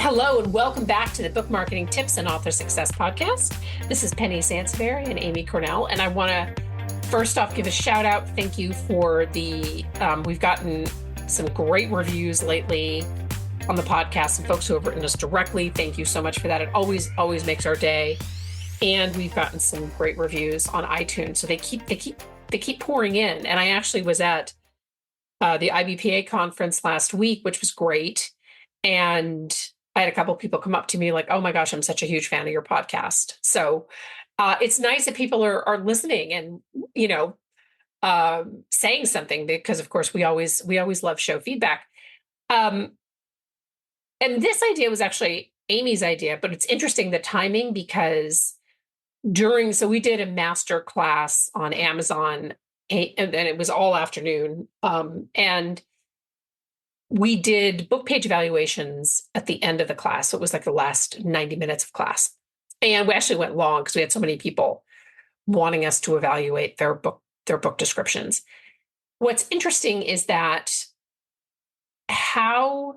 Hello and welcome back to the Book Marketing Tips and Author Success Podcast. This is Penny Sansevieri and Amy Cornell, and I want to first off give a shout out. Thank you for we've gotten some great reviews lately on the podcast and folks who have written us directly. Thank you so much for that. It always makes our day. And we've gotten some great reviews on iTunes. So they keep pouring in. And I actually was at the IBPA conference last week, which was great. And I had a couple of people come up to me like, oh my gosh, I'm such a huge fan of your podcast. So it's nice that people are listening and, saying something because, of course, we always love show feedback. And this idea was actually Amy's idea, but it's interesting, the timing, because so we did a master class on Amazon and it was all afternoon. And we did book page evaluations at the end of the class. So it was like the last 90 minutes of class. And we actually went long because we had so many people wanting us to evaluate their book descriptions. What's interesting is that how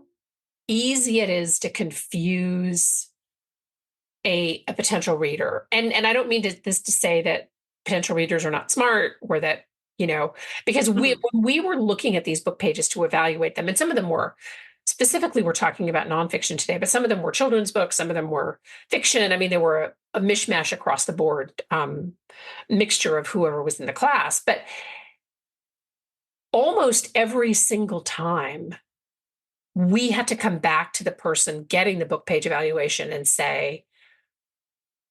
easy it is to confuse a potential reader. And I don't mean this to say that potential readers are not smart or that, because when we were looking at these book pages to evaluate them, and some of them were, specifically, we're talking about nonfiction today, but some of them were children's books, some of them were fiction. I mean, they were a mishmash across the board, mixture of whoever was in the class. But almost every single time, we had to come back to the person getting the book page evaluation and say,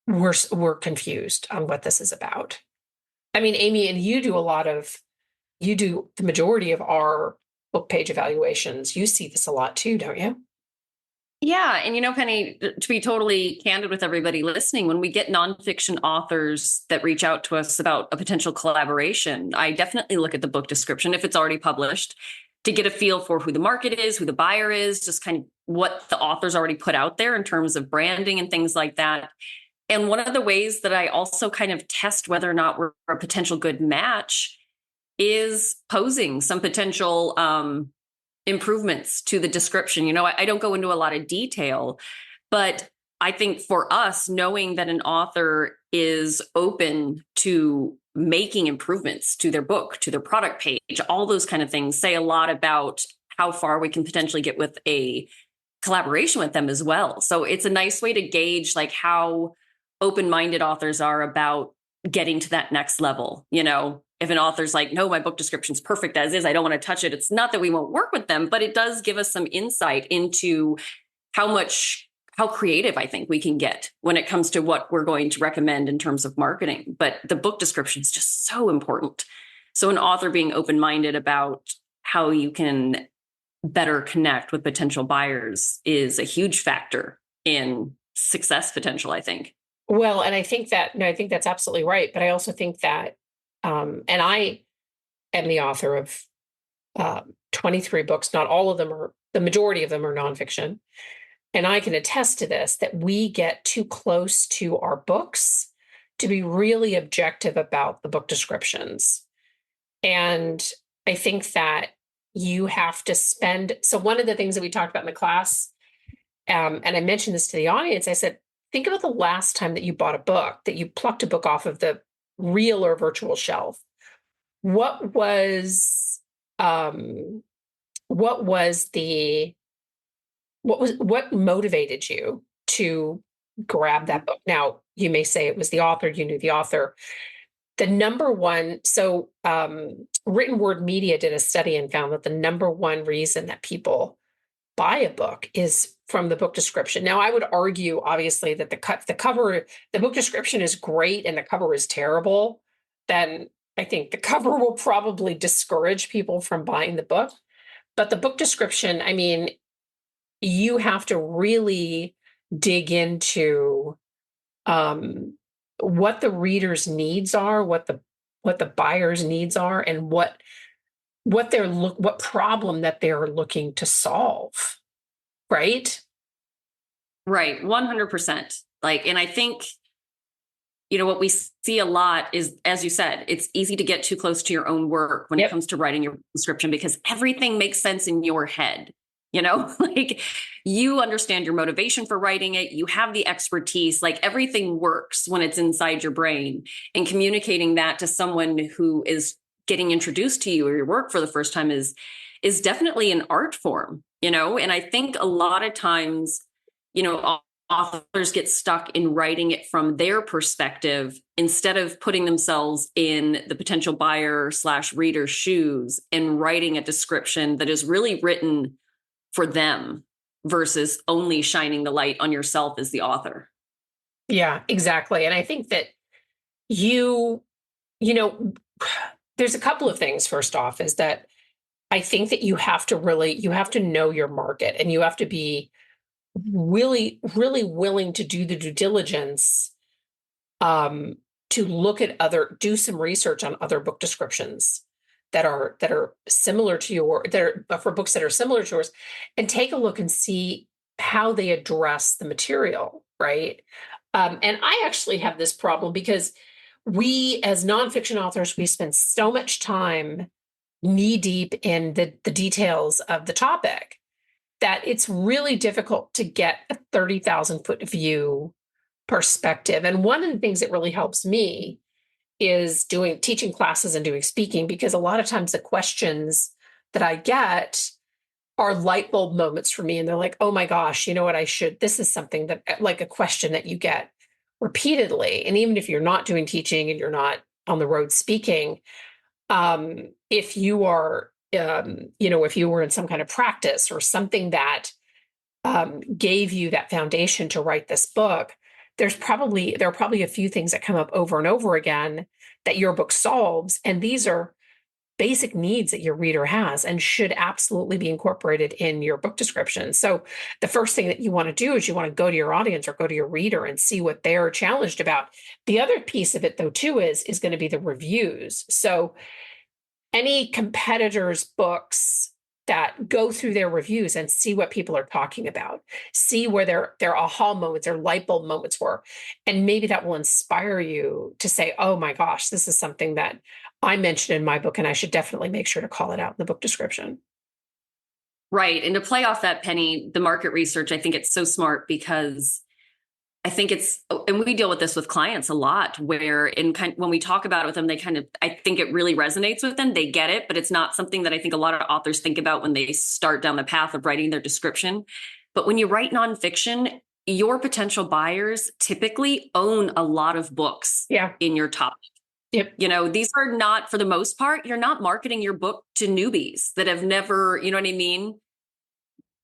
we're confused on what this is about. I mean, Amy, and you do the majority of our book page evaluations. You see this a lot too, don't you? Yeah. And Penny, to be totally candid with everybody listening, when we get nonfiction authors that reach out to us about a potential collaboration, I definitely look at the book description if it's already published to get a feel for who the market is, who the buyer is, just kind of what the author's already put out there in terms of branding and things like that. And one of the ways that I also kind of test whether or not we're a potential good match is posing some potential improvements to the description. I don't go into a lot of detail, but I think for us, knowing that an author is open to making improvements to their book, to their product page, all those kind of things say a lot about how far we can potentially get with a collaboration with them as well. So it's a nice way to gauge like how open-minded authors are about getting to that next level. If an author's like, no, my book description's perfect as is, I don't want to touch it. It's not that we won't work with them, but it does give us some insight into how creative I think we can get when it comes to what we're going to recommend in terms of marketing. But the book description is just so important. So an author being open-minded about how you can better connect with potential buyers is a huge factor in success potential, I think. Well, and I think that's absolutely right. But I also think that, and I am the author of 23 books. Not all of them the majority of them are nonfiction. And I can attest to this, that we get too close to our books to be really objective about the book descriptions. And I think that you have to so one of the things that we talked about in the class, and I mentioned this to the audience, I said, think about the last time that you bought a book, that you plucked a book off of the real or virtual shelf. What motivated you to grab that book? Now, you may say it was the author, you knew the author. The number one, Written Word Media did a study and found that the number one reason that people buy a book is from the book description. Now, I would argue, obviously, that the book description is great and the cover is terrible. Then I think the cover will probably discourage people from buying the book. But the book description, I mean, you have to really dig into what the reader's needs are, what the buyer's needs are, and what problem that they're looking to solve. Right? Right. 100%. And I think, what we see a lot is, as you said, it's easy to get too close to your own work when it comes to writing your description because everything makes sense in your head. Like you understand your motivation for writing it. You have the expertise, like everything works when it's inside your brain, and communicating that to someone who is getting introduced to you or your work for the first time is definitely an art form, and I think a lot of times, authors get stuck in writing it from their perspective instead of putting themselves in the potential buyer slash reader's shoes and writing a description that is really written for them versus only shining the light on yourself as the author. Yeah, exactly. And I think that you, you know, there's a couple of things. First off, is that I think that you have to know your market, and you have to be really, really willing to do the due diligence, um, to look at do some research on other book descriptions that are similar to your that are for books that are similar to yours, and take a look and see how they address the material, right? And I actually have this problem because we, as nonfiction authors, we spend so much time knee deep in the details of the topic that it's really difficult to get a 30,000 foot view perspective. And one of the things that really helps me is doing teaching classes and doing speaking, because a lot of times the questions that I get are light bulb moments for me. And they're like, oh my gosh, you know what? This is something that, like, a question that you get repeatedly. And even if you're not doing teaching and you're not on the road speaking, if you are, if you were in some kind of practice or something that gave you that foundation to write this book, there are probably a few things that come up over and over again that your book solves. And these are basic needs that your reader has and should absolutely be incorporated in your book description. So the first thing that you want to do is you want to go to your audience or go to your reader and see what they're challenged about. The other piece of it, though, too, is going to be the reviews. So any competitors' books, that go through their reviews and see what people are talking about, see where their aha moments, their light bulb moments were. And maybe that will inspire you to say, oh my gosh, this is something that I mentioned in my book, and I should definitely make sure to call it out in the book description. Right. And to play off that, Penny, the market research, I think it's so smart because I think and we deal with this with clients a lot, where when we talk about it with them, I think it really resonates with them. They get it, but it's not something that I think a lot of authors think about when they start down the path of writing their description. But when you write nonfiction, your potential buyers typically own a lot of books in your topic. Yep. These are not, for the most part, you're not marketing your book to newbies that have never, you know what I mean,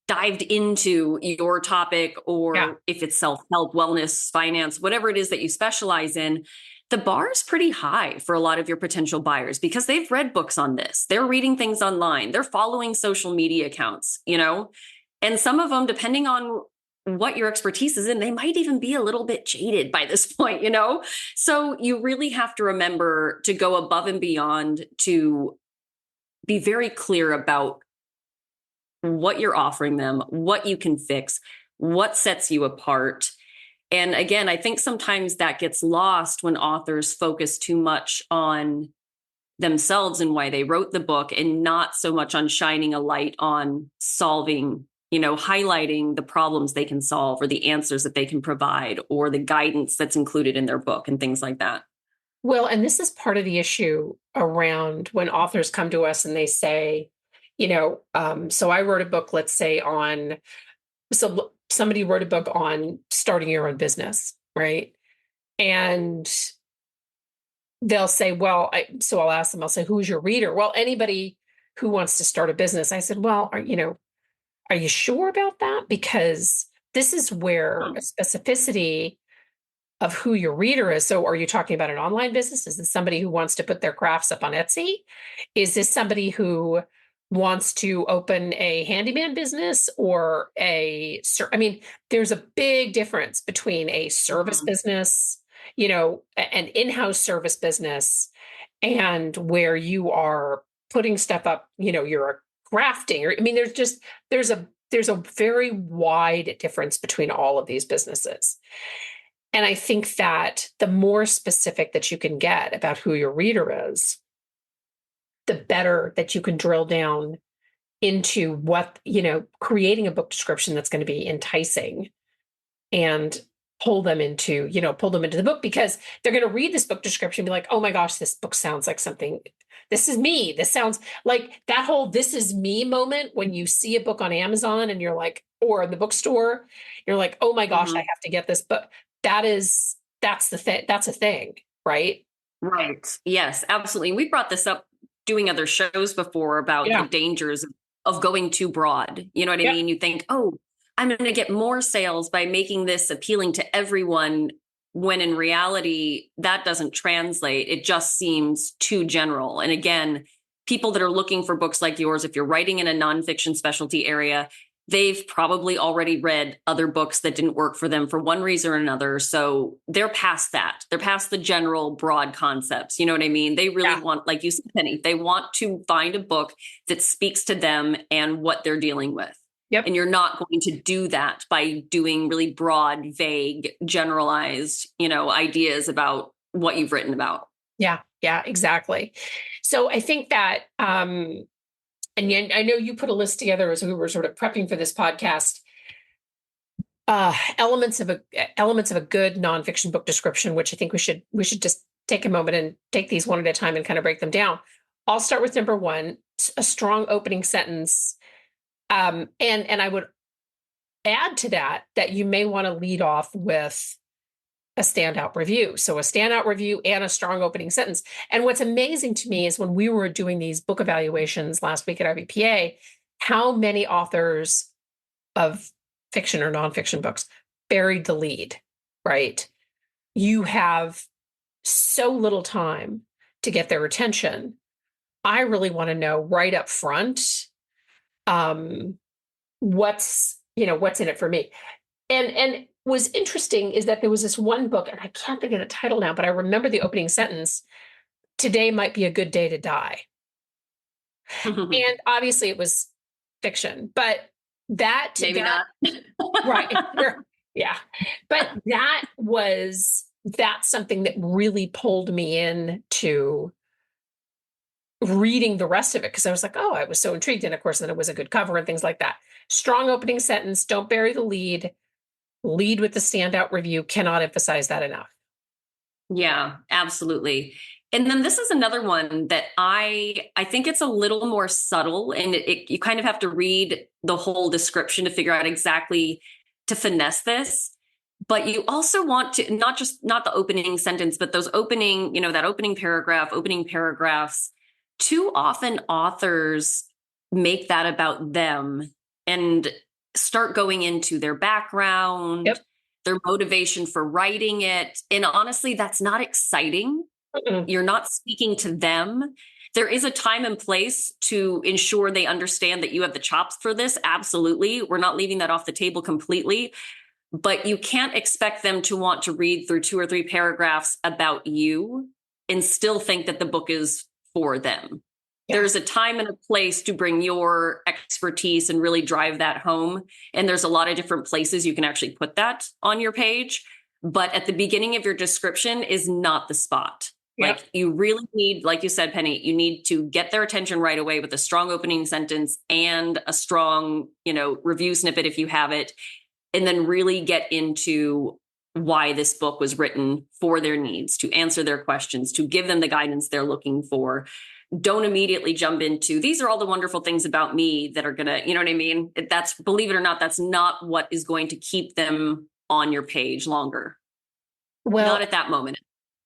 dived into your topic, or if it's self-help, wellness, finance, whatever it is that you specialize in. The bar is pretty high for a lot of your potential buyers because they've read books on this. They're reading things online. They're following social media accounts, and some of them, depending on what your expertise is in, they might even be a little bit jaded by this point, So you really have to remember to go above and beyond to be very clear about what you're offering them, what you can fix, what sets you apart. And again, I think sometimes that gets lost when authors focus too much on themselves and why they wrote the book, and not so much on shining a light on solving, highlighting the problems they can solve, or the answers that they can provide, or the guidance that's included in their book and things like that. Well, and this is part of the issue around when authors come to us and they say, so I wrote a book, let's say so somebody wrote a book on starting your own business, right? And they'll say, so I'll ask them, I'll say, who's your reader? Well, anybody who wants to start a business. I said, well, are you sure about that? Because this is where a specificity of who your reader is. So are you talking about an online business? Is this somebody who wants to put their crafts up on Etsy? Is this somebody who wants to open a handyman business or there's a big difference between a service business, an in-house service business, and where you are putting stuff up, you're crafting, there's a very wide difference between all of these businesses. And I think that the more specific that you can get about who your reader is, the better that you can drill down into what, creating a book description that's going to be enticing and pull them into the book, because they're going to read this book description and be like, oh my gosh, this book sounds like something. This is me. This sounds like that whole "this is me" moment when you see a book on Amazon and you're like, or in the bookstore, you're like, oh my gosh, I have to get this. But that's the thing. That's a thing, right? Right. Yes, absolutely. We brought this up doing other shows before about the dangers of going too broad. You know what I mean? You think, oh, I'm going to get more sales by making this appealing to everyone, when in reality, that doesn't translate. It just seems too general. And again, people that are looking for books like yours, if you're writing in a nonfiction specialty area, they've probably already read other books that didn't work for them for one reason or another. So they're past that. They're past the general broad concepts. You know what I mean? They really want, like you said, Penny, they want to find a book that speaks to them and what they're dealing with. Yep. And you're not going to do that by doing really broad, vague, generalized, ideas about what you've written about. Yeah, exactly. So I think that, and I know you put a list together as we were sort of prepping for this podcast, elements of a good nonfiction book description, which I think we should just take a moment and take these one at a time and kind of break them down. I'll start with number one, a strong opening sentence. And I would add to that you may want to lead off with a standout review. So a standout review and a strong opening sentence. And what's amazing to me is when we were doing these book evaluations last week at IBPA, how many authors of fiction or nonfiction books buried the lead, right? You have so little time to get their attention. I really want to know right up front, what's in it for me. And was interesting is that there was this one book, and I can't think of the title now, but I remember the opening sentence: "Today might be a good day to die." And obviously it was fiction, but that's not. Right. Yeah. But that's something that really pulled me in to reading the rest of it, because I was like, oh, I was so intrigued. And of course, then it was a good cover and things like that. Strong opening sentence, don't bury the lead, lead with the standout review. Cannot emphasize that enough. Yeah, absolutely. And then this is another one that I think it's a little more subtle, and you kind of have to read the whole description to figure out exactly to finesse this. But you also want to not the opening sentence, but those opening, that opening paragraphs. Too often authors make that about them and start going into their background, their motivation for writing it. And honestly, that's not exciting. You're not speaking to them. There is a time and place to ensure they understand that you have the chops for this. Absolutely. We're not leaving that off the table completely. But you can't expect them to want to read through 2 or 3 paragraphs about you and still think that the book is for them. Yeah. There's a time and a place to bring your expertise and really drive that home. And there's a lot of different places you can actually put that on your page. But at the beginning of your description is not the spot. Yep. Like you really need, like you said, Penny, you need to get their attention right away with a strong opening sentence and a strong, review snippet if you have it. And then really get into why this book was written for their needs, to answer their questions, to give them the guidance they're looking for. Don't immediately jump into, these are all the wonderful things about me that are going to, you know what I mean? That's, believe it or not, that's not what is going to keep them on your page longer. Well, not at that moment.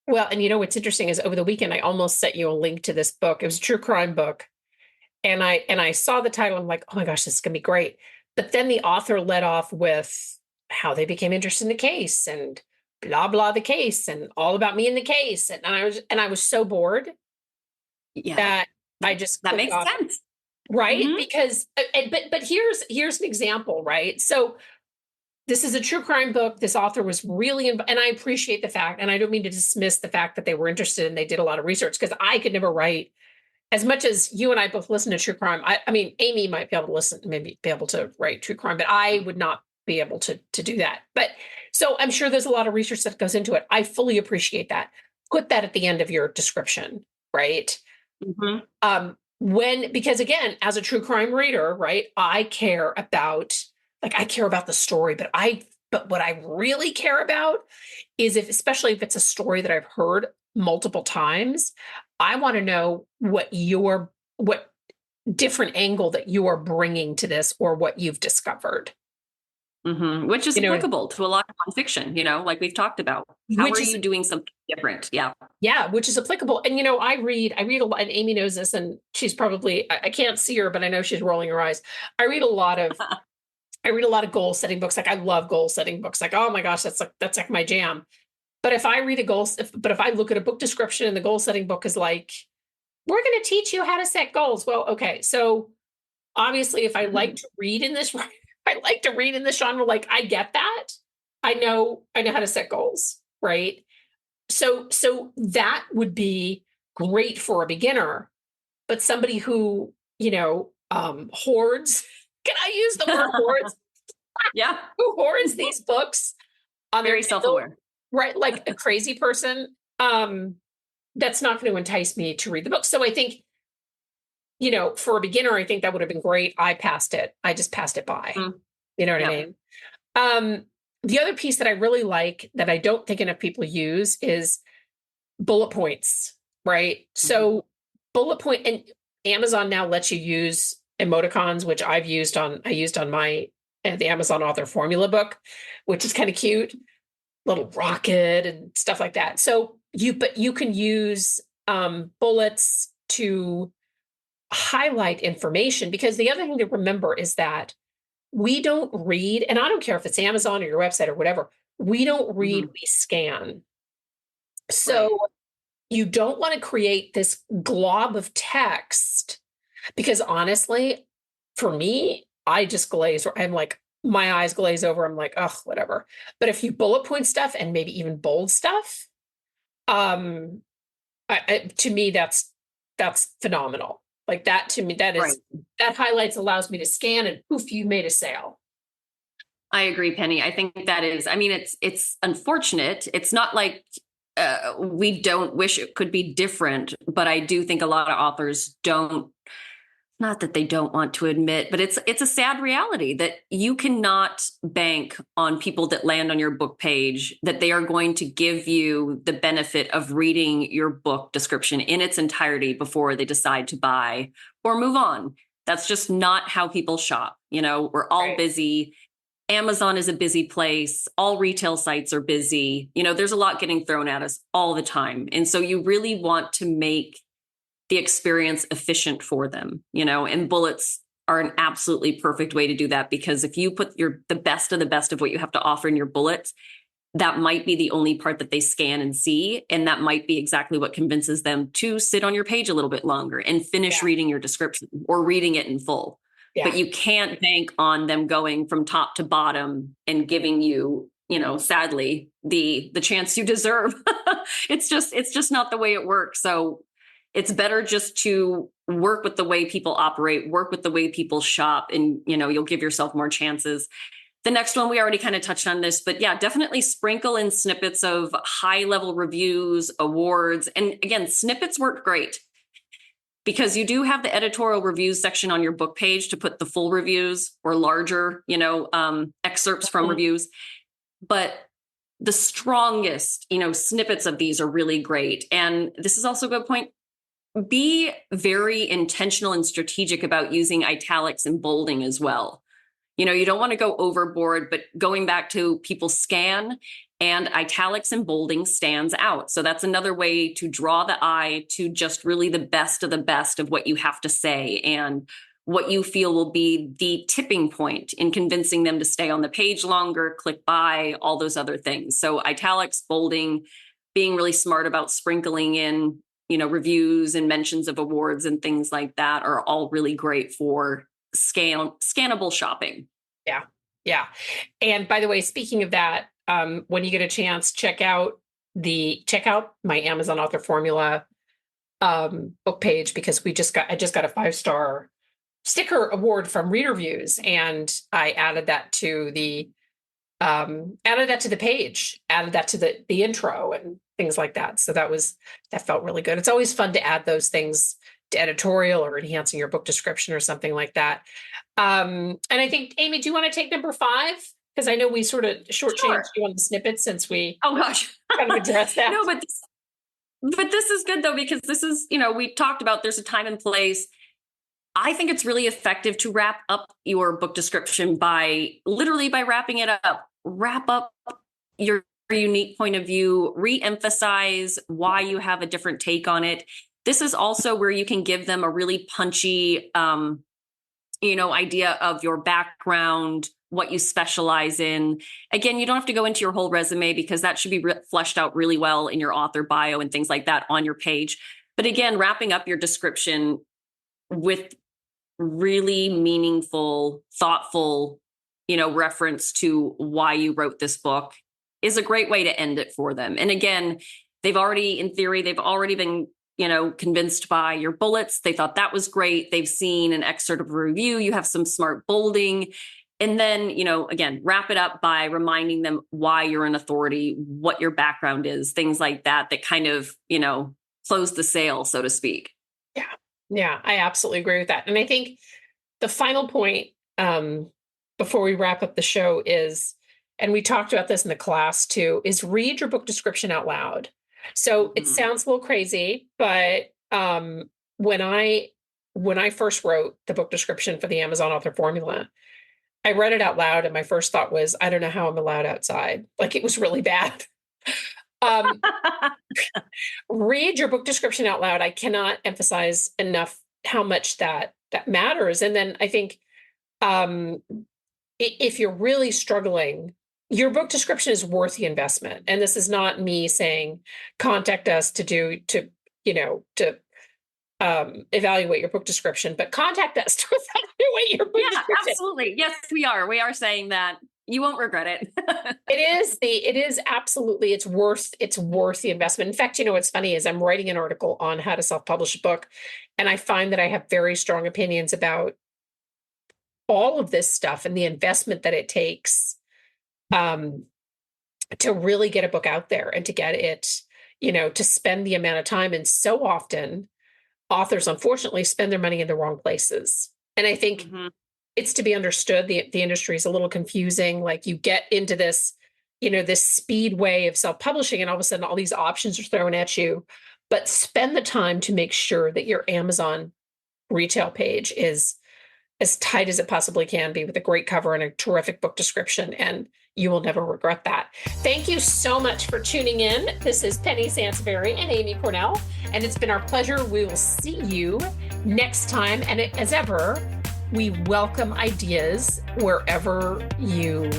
Well, and what's interesting is over the weekend, I almost sent you a link to this book. It was a true crime book. And I saw the title. I'm like, oh my gosh, this is going to be great. But then the author led off with how they became interested in the case and blah, blah, the case and all about me in the case. And I was so bored that I just, that makes sense. Right. Mm-hmm. Because, but here's an example, right? So this is a true crime book. This author was really, and I appreciate the fact, and I don't mean to dismiss the fact that they were interested and they did a lot of research, because I could never write as much as you and I both listen to true crime. I mean, Amy might be able to listen, maybe be able to write true crime, but I would not be able to do that. But so I'm sure there's a lot of research that goes into it. I fully appreciate that. Put that at the end of your description, right? Mm-hmm. because again, as a true crime reader, right, I care about the story, but what I really care about is especially if it's a story that I've heard multiple times, I want to know what different angle that you are bringing to this or what you've discovered. Which is You know, applicable to a lot of nonfiction, like we've talked about. How which are is you doing something different? Yeah. yeah, which is applicable. And I read a lot, and Amy knows this, and she's probably I can't see her, but I know she's rolling her eyes. I read a lot of I read a lot of goal setting books. Like I love goal setting books. Like, oh my gosh, that's like my jam. But if I read if I look at a book description and the goal setting book is like, we're going to teach you how to set goals. Well, okay. So obviously, if I like to read in this, I like to read in this genre, like I get that. I know how to set goals, right? So that would be great for a beginner, but somebody who, hoards, can I use the word hoards? Yeah. Who hoards these books on their Very Kindle, self-aware. right? Like a crazy person. That's not going to entice me to read the book. So I think, for a beginner, I think that would have been great. I passed it. I just passed it by. Mm. You know what I Yeah. mean? The other piece that I really like that I don't think enough people use is bullet points, right? So bullet point, and Amazon now lets you use emoticons, which I used on my the Amazon author formula book, which is kind of cute, little rocket and stuff like that. So you can use bullets to highlight information, because the other thing to remember is that we don't read, and I don't care if it's Amazon or your website or whatever, we don't read, we scan. So Right. you don't want to create this glob of text, because honestly, for me, I just glaze, or I'm like, my eyes glaze over. I'm like, oh, whatever. But if you bullet point stuff and maybe even bold stuff, um, to me, that's phenomenal. Like that to me, Right. that highlights allows me to scan and poof, you made a sale. I agree, Penny. I think that is, I mean, it's unfortunate. It's not like we don't wish it could be different, but I do think a lot of authors don't, not that they don't want to admit, but it's a sad reality that you cannot bank on people that land on your book page that they are going to give you the benefit of reading your book description in its entirety before they decide to buy or move on. That's just not how people shop. We're all Right. busy. Amazon is a busy place. All retail sites are busy. There's a lot getting thrown at us all the time. And so you really want to make the experience efficient for them, and bullets are an absolutely perfect way to do that, because if you put the best of the best of what you have to offer in your bullets, that might be the only part that they scan and see. And that might be exactly what convinces them to sit on your page a little bit longer and finish reading your description or reading it in full. Yeah. But you can't bank on them going from top to bottom and giving you, sadly, the chance you deserve. It's just not the way it works. So it's better just to work with the way people operate, work with the way people shop, and you'll give yourself more chances. The next one, we already kind of touched on this, but yeah, definitely sprinkle in snippets of high level reviews, awards. And again, snippets work great because you do have the editorial reviews section on your book page to put the full reviews or larger, excerpts from reviews. But the strongest, snippets of these are really great. And this is also a good point. Be very intentional and strategic about using italics and bolding as well. You don't want to go overboard, but going back to people scan, and italics and bolding stands out. So that's another way to draw the eye to just really the best of what you have to say and what you feel will be the tipping point in convincing them to stay on the page longer, click buy, all those other things. So italics, bolding, being really smart about sprinkling in, reviews and mentions of awards and things like that are all really great for scannable shopping. Yeah. Yeah. And by the way, speaking of that, when you get a chance, check out my Amazon author formula book page, because I just got a 5-star sticker award from Reader Views, and I added that to the page, added that to the intro and things like that. So that felt really good. It's always fun to add those things editorial or enhancing your book description or something like that. And I think, Amy, do you want to take number 5? Because I know we sort of shortchanged Sure. you on the snippets since we Oh gosh. kind of addressed that. No, but this is good though, because this is, we talked about there's a time and place. I think it's really effective to wrap up your book description by wrapping it up. Wrap up your unique point of view, re-emphasize why you have a different take on it. This is also where you can give them a really punchy, idea of your background, what you specialize in. Again, you don't have to go into your whole resume because that should be fleshed out really well in your author bio and things like that on your page. But again, wrapping up your description with really meaningful, thoughtful, reference to why you wrote this book is a great way to end it for them. And again, they've already been, convinced by your bullets. They thought that was great. They've seen an excerpt of a review. You have some smart bolding. And then, again, wrap it up by reminding them why you're an authority, what your background is, things like that, that kind of, close the sale, so to speak. Yeah. Yeah, I absolutely agree with that. And I think the final point before we wrap up the show is, and we talked about this in the class too, is read your book description out loud. So it sounds a little crazy, but when I first wrote the book description for the Amazon Author Formula, I read it out loud, and my first thought was, I don't know how I'm allowed outside. Like, it was really bad. Read your book description out loud. I cannot emphasize enough how much that matters. And then I think if you're really struggling, your book description is worth the investment. And this is not me saying contact us to evaluate your book description, but contact us to evaluate your book description. Absolutely. Yes, we are. We are saying that. You won't regret it. It is absolutely, it's worth the investment. In fact, what's funny is I'm writing an article on how to self-publish a book, and I find that I have very strong opinions about all of this stuff and the investment that it takes to really get a book out there and to get it, to spend the amount of time. And so often authors, unfortunately, spend their money in the wrong places. And I think it's to be understood. The industry is a little confusing. Like, you get into this, this speedway of self-publishing, and all of a sudden all these options are thrown at you. But spend the time to make sure that your Amazon retail page is as tight as it possibly can be, with a great cover and a terrific book description, and you will never regret that. Thank you so much for tuning in. This is Penny Sansevieri and Amy Cornell, and it's been our pleasure. We will see you next time. And as ever, we welcome ideas wherever you,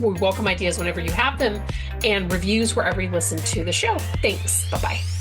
we welcome ideas whenever you have them, and reviews wherever you listen to the show. Thanks. Bye-bye.